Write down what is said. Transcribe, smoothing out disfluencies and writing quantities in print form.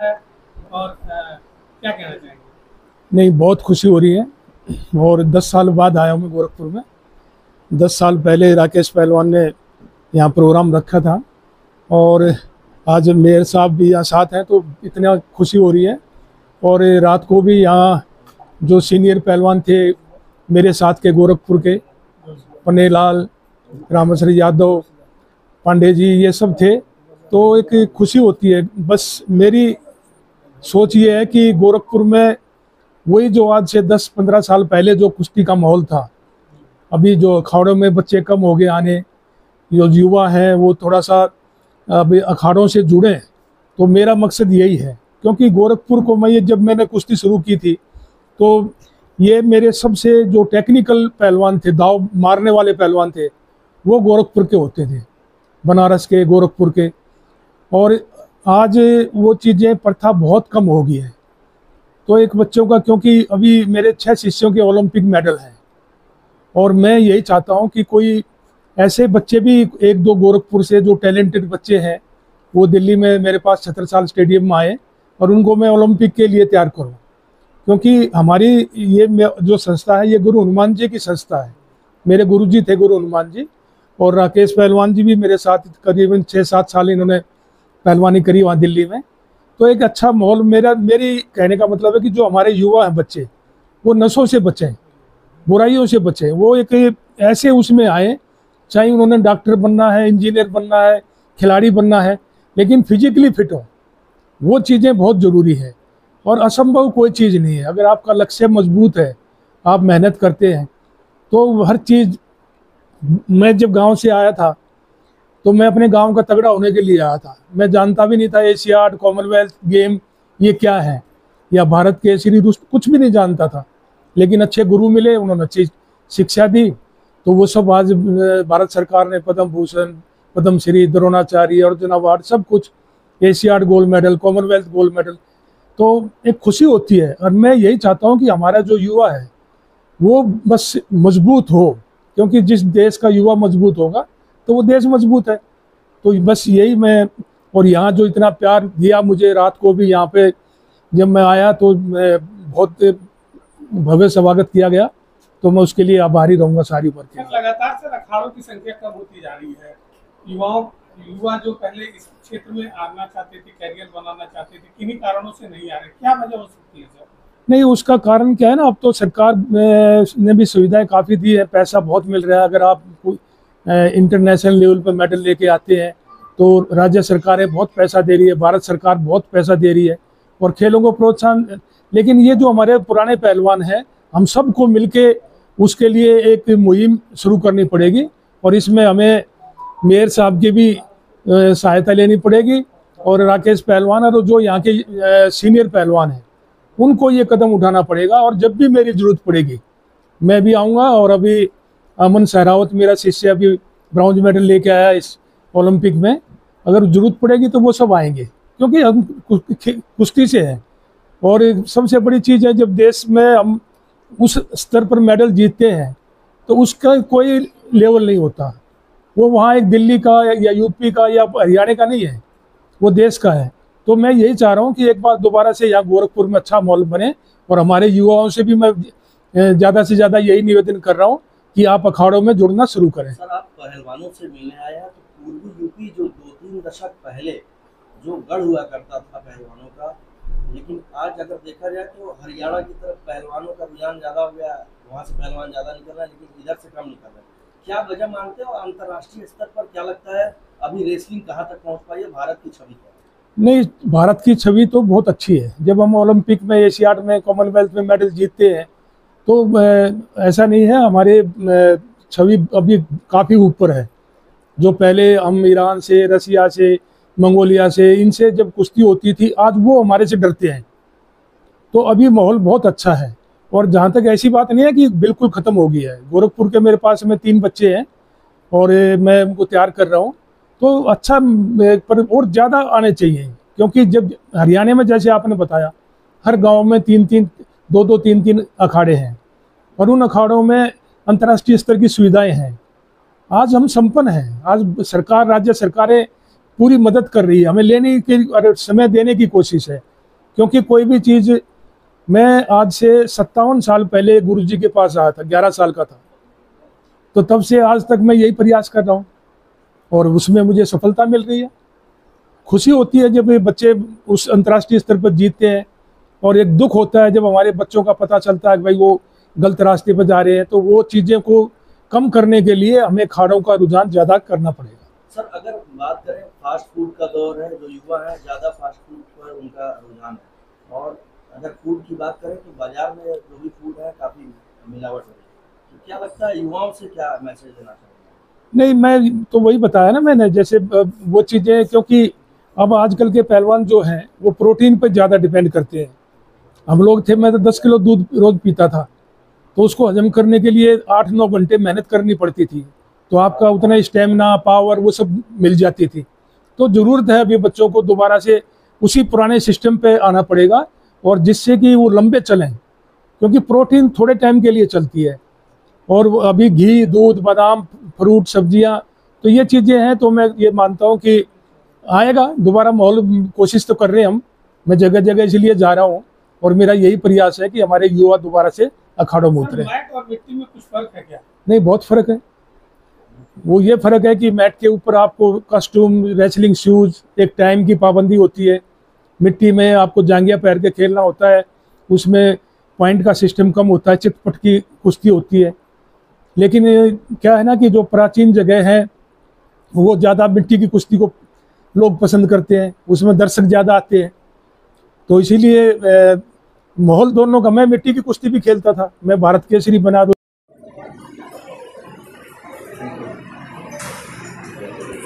है और क्या कहना चाहेंगे? नहीं, बहुत खुशी हो रही है। और 10 साल बाद आया हूँ मैं गोरखपुर में। 10 साल पहले राकेश पहलवान ने यहाँ प्रोग्राम रखा था और आज मेयर साहब भी यहाँ साथ हैं, तो इतना खुशी हो रही है। और रात को भी यहाँ जो सीनियर पहलवान थे मेरे साथ के गोरखपुर के, पन्नेलाल, रामेश्वरी यादव, पांडे जी, ये सब थे। तो एक खुशी होती है। बस मेरी सोच ये है कि गोरखपुर में वही जो आज से 10-15 साल पहले जो कुश्ती का माहौल था, अभी जो अखाड़ों में बच्चे कम हो गए आने, जो युवा हैं वो थोड़ा सा अभी अखाड़ों से जुड़े। तो मेरा मकसद यही है, क्योंकि गोरखपुर को जब मैंने कुश्ती शुरू की थी तो ये मेरे सबसे जो टेक्निकल पहलवान थे, दाव मारने वाले पहलवान थे, वो गोरखपुर के होते थे, बनारस के, गोरखपुर के। और आज वो चीज़ें, प्रथा बहुत कम हो गई है। तो एक बच्चों का, क्योंकि अभी मेरे 6 शिष्यों के ओलंपिक मेडल हैं और मैं यही चाहता हूं कि कोई ऐसे बच्चे भी 1-2 गोरखपुर से जो टैलेंटेड बच्चे हैं वो दिल्ली में मेरे पास छत्रसाल स्टेडियम में आए और उनको मैं ओलंपिक के लिए तैयार करूं। क्योंकि हमारी ये जो संस्था है, ये गुरु हनुमान जी की संस्था है। मेरे गुरुजी थे गुरु हनुमान जी, और राकेश पहलवान जी भी मेरे साथ करीबन 6-7 साल इन्होंने पहलवानी करी वहाँ दिल्ली में। तो एक अच्छा माहौल, मेरी कहने का मतलब है कि जो हमारे युवा हैं बच्चे, वो नशों से बचें, बुराइयों से बचें। वो एक ऐसे उसमें आए, चाहे उन्होंने डॉक्टर बनना है, इंजीनियर बनना है, खिलाड़ी बनना है, लेकिन फिजिकली फिट हो। वो चीज़ें बहुत ज़रूरी है और असंभव कोई चीज़ नहीं है। अगर आपका लक्ष्य मजबूत है, आप मेहनत करते हैं, तो हर चीज़। मैं जब गांव से आया था तो मैं अपने गांव का तगड़ा होने के लिए आया था। मैं जानता भी नहीं था एशियाड, कॉमनवेल्थ गेम ये क्या है, या भारत केसरी, कुछ भी नहीं जानता था। लेकिन अच्छे गुरु मिले, उन्होंने अच्छी शिक्षा दी, तो वो सब आज भारत सरकार ने पद्म भूषण, पद्म श्री, द्रोणाचार्य, अर्जुन अवार्ड, सब कुछ, Asiad gold medal, Commonwealth gold medal. तो एक खुशी होती है। और मैं यही चाहता हूँ कि हमारा जो युवा है वो बस मजबूत हो, क्योंकि जिस देश का युवा मजबूत होगा तो वो देश मजबूत है। तो बस यही मैं, और यहाँ जो इतना प्यार दिया मुझे, रात को भी यहाँ पे जब मैं आया तो मैं बहुत भव्य स्वागत किया गया, तो मैं उसके लिए आभारी रहूंगा सारी उम्र के। लगातार से अखाड़ों की संख्या कम होती जा रही है। युवा जो पहले इस क्षेत्र में आना चाहते थे, कैरियर बनाना चाहते थे, किन्हीं कारणों से नहीं आ रहे, क्या वजह हो सकती है सर? नहीं, उसका कारण क्या है ना, अब तो सरकार ने भी सुविधाएं काफ़ी दी है, पैसा बहुत मिल रहा है। अगर आप इंटरनेशनल लेवल पर मेडल लेके आते हैं तो राज्य सरकारें बहुत पैसा दे रही है, भारत सरकार बहुत पैसा दे रही है, और खेलों को प्रोत्साहन। लेकिन ये जो हमारे पुराने पहलवान हैं, हम सबको मिलके उसके लिए एक मुहिम शुरू करनी पड़ेगी, और इसमें हमें मेयर साहब की भी सहायता लेनी पड़ेगी, और राकेश पहलवान और जो यहाँ के सीनियर पहलवान हैं उनको ये कदम उठाना पड़ेगा। और जब भी मेरी ज़रूरत पड़ेगी मैं भी आऊँगा। और अभी अमन सहरावत मेरा शिष्य अभी ब्रॉन्ज मेडल लेके आया इस ओलंपिक में, अगर ज़रूरत पड़ेगी तो वो सब आएंगे, क्योंकि हम कुश्ती से हैं। और सबसे बड़ी चीज़ है, जब देश में हम उस स्तर पर मेडल जीतते हैं तो उसका कोई लेवल नहीं होता। वो वहाँ एक दिल्ली का या यूपी का या हरियाणा का नहीं है, वो देश का है। तो मैं यही चाह रहा हूँ कि एक बार दोबारा से यहाँ गोरखपुर में अच्छा माहौल बने, और हमारे युवाओं से भी मैं ज़्यादा से ज़्यादा यही निवेदन कर रहा हूँ कि आप अखाड़ों में जुड़ना शुरू करें। सर, आप पहलवानों से मिलने आए हैं, तो पूर्वी यूपी जो 2-3 दशक पहले जो गढ़ हुआ करता था पहलवानों का, लेकिन आज अगर देखा जाए तो हरियाणा की तरफ पहलवानों का रुझान ज़्यादा हो गया, वहाँ से पहलवान ज़्यादा निकल रहा है, लेकिन इधर से कम निकल रहा है। क्या वजह मानते हो? अंतर्राष्ट्रीय स्तर पर क्या लगता है, अभी रेसलिंग कहाँ तक पहुँच पाई है? भारत की छवि क्या है? नहीं, भारत की छवि तो बहुत अच्छी है। जब हम ओलंपिक में, एशियाड में, कॉमनवेल्थ में मेडल जीतते हैं तो ऐसा नहीं है, हमारे छवि अभी काफ़ी ऊपर है। जो पहले हम ईरान से, रसिया से, मंगोलिया से, इनसे जब कुश्ती होती थी, आज वो हमारे से डरते हैं। तो अभी माहौल बहुत अच्छा है। और जहाँ तक ऐसी बात नहीं है कि बिल्कुल ख़त्म हो गया है। गोरखपुर के मेरे पास में 3 बच्चे हैं और मैं उनको तैयार कर रहा हूँ, तो अच्छा, पर और ज़्यादा आने चाहिए। क्योंकि जब हरियाणा में, जैसे आपने बताया, हर गांव में 3-3, 2-2, 3-3 अखाड़े हैं, और उन अखाड़ों में अंतर्राष्ट्रीय स्तर की सुविधाएं हैं। आज हम संपन्न हैं। आज सरकार, राज्य सरकारें पूरी मदद कर रही है, हमें लेने की और समय देने की कोशिश है। क्योंकि कोई भी चीज़, मैं आज से 57 साल पहले गुरुजी के पास आया था, 11 साल का था, तो तब से आज तक मैं यही प्रयास कर रहा हूँ और उसमें मुझे सफलता मिल रही है। खुशी होती है जब ये बच्चे उस अंतर्राष्ट्रीय स्तर पर जीतते हैं, और एक दुख होता है जब हमारे बच्चों का पता चलता है कि भाई वो गलत रास्ते पर जा रहे हैं। तो वो चीज़ें को कम करने के लिए हमें अखाड़ों का रुझान ज़्यादा करना पड़ेगा। सर अगर बात करें, फास्ट फूड का दौर है, जो युवा है ज़्यादा फास्ट फूड पर उनका रुझान है, और अगर फूड की बात करें तो बाजार में जो भी फूड है काफ़ी मिलावट हो रही है। तो क्या लगता है युवाओं से क्या मैसेज देना चाहिए? नहीं, मैं तो वही बताया ना मैंने, जैसे वो चीज़ें, क्योंकि अब आजकल के पहलवान जो हैं वो प्रोटीन पर ज़्यादा डिपेंड करते हैं। हम लोग थे, मैं तो 10 किलो दूध रोज़ पीता था, तो उसको हजम करने के लिए 8-9 घंटे मेहनत करनी पड़ती थी, तो आपका उतना स्टेमिना, पावर वो सब मिल जाती थी। तो ज़रूरत है अभी बच्चों को दोबारा से उसी पुराने सिस्टम पे आना पड़ेगा, और जिससे कि वो लंबे चलें, क्योंकि प्रोटीन थोड़े टाइम के लिए चलती है। और वो अभी घी, दूध, बादाम, फ्रूट, सब्जियां, तो ये चीज़ें हैं। तो मैं ये मानता हूँ कि आएगा दोबारा माहौल, कोशिश तो कर रहे हैं हम, मैं जगह जगह इसलिए जा रहा हूँ, और मेरा यही प्रयास है कि हमारे युवा दोबारा से अखाड़ों में उतरे। मैट और मिट्टी में कुछ फर्क है क्या? नहीं, बहुत फ़र्क है। वो ये फ़र्क है कि मैट के ऊपर आपको कॉस्ट्यूम, रेसलिंग शूज़, एक टाइम की पाबंदी होती है। मिट्टी में आपको जांघिया पैर के खेलना होता है, उसमें पॉइंट का सिस्टम कम होता है, चितपट की कुश्ती होती है। लेकिन क्या है ना कि जो प्राचीन जगह है वो ज़्यादा मिट्टी की कुश्ती को लोग पसंद करते हैं, उसमें दर्शक ज़्यादा आते हैं। तो इसीलिए माहौल दोनों का, मैं मिट्टी की कुश्ती भी खेलता था, मैं भारत केसरी बना